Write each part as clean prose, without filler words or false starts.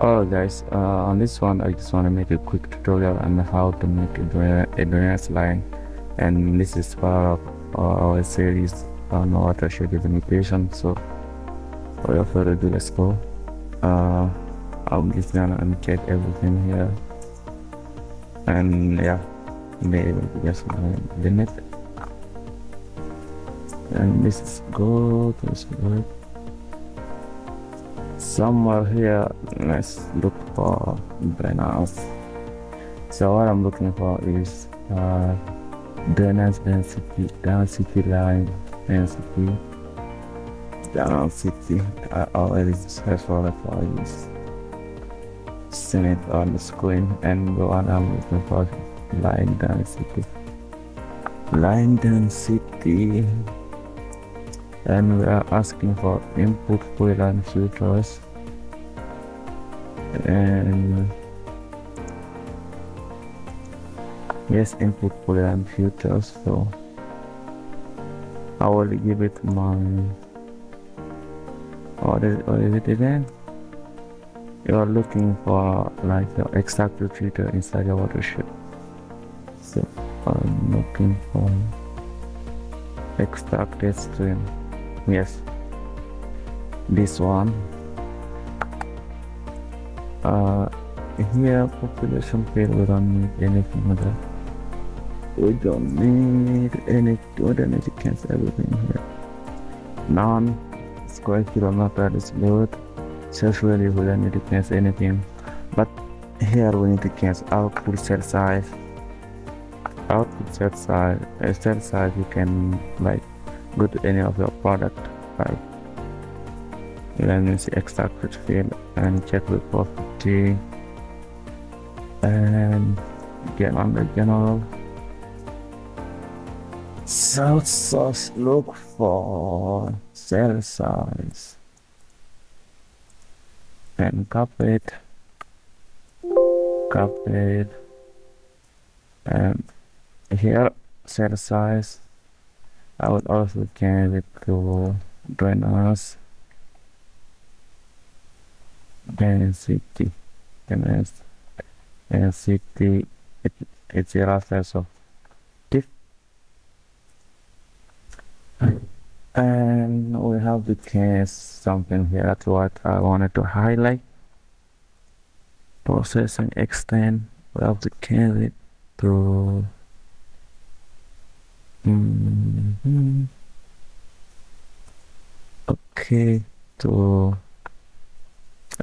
Oh guys, on this one I just want to make a quick tutorial on how to make a drainage line, and this is part of our series on watershed limitation. So without further ado, let's go. uh, I'm just gonna uncheck everything here, and yeah, maybe just limit, and this is go to this word somewhere here. Let's look for drainage. So what I'm looking for is drainage density line density density. I already searched for it, for this, seen it on the screen, and the one I'm looking for line density. Line density, and we are asking for input polyline filters, and yes, input polyline filters. So I will give it my, what is it again? You're looking for like the extracted filter inside your watershed. So I'm looking for extracted stream. Yes, this one. Here population field, we don't need anything with that. We don't need to cancel everything here. Non square kilometer is good. So really we don't need to cancel anything. But here we need to cancel output cell size. Output cell size you can like go to any of your product, like let me see extracted field and check with property and get on the general. Cell size, look for cell size and copy it, and here cell size. I would also change it to drainage density. Density, it's a reference of diff. And we have to change something here. That's what I wanted to highlight. Processing extend, we have to change it to okay, to,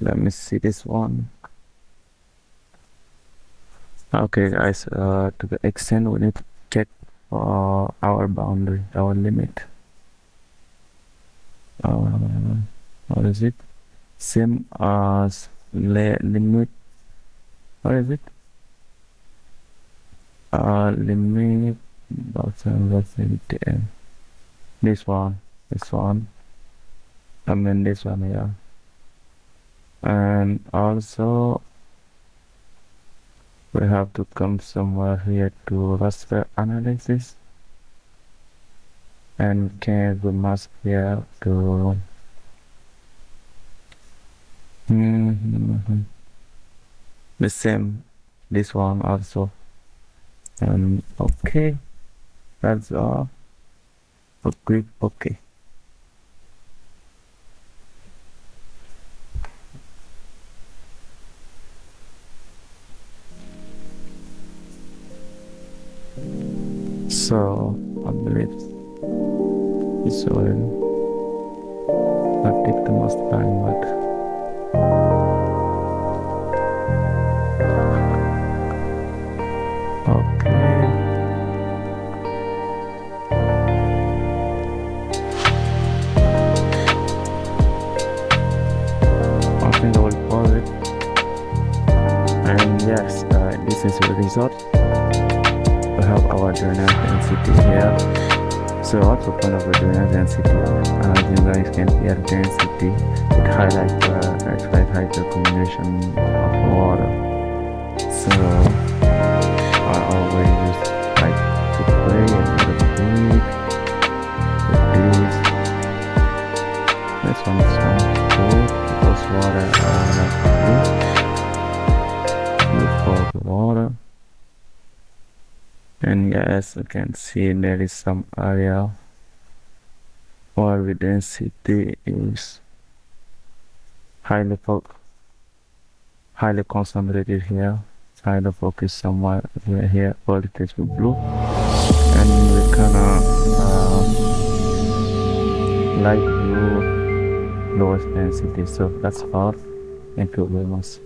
let me see this one. Okay guys, to the extent we need to check our boundary, our limit. What is it? Same as limit. What is it? Limit. Let's say this one. I mean this one, yeah. And also we have to come somewhere here to raster analysis, and change the mask here to the same, this one also. And okay, that's all. Okay. So I believe this will not take the most time, but okay. I think I will pause it. And yes, this is the result. We have our drainage density here. So what's the point of the drainage density? As you guys can see, density, it highlights the X-ray height accumulation of water. So I always like to play a little bit with this. This one is fun too, because water I like to do. And yes, you can see there is some area where the density is highly highly concentrated here. Highly focused somewhere here, all it is with blue. And the kind of light blue lowest density. So that's all. Thank you very much.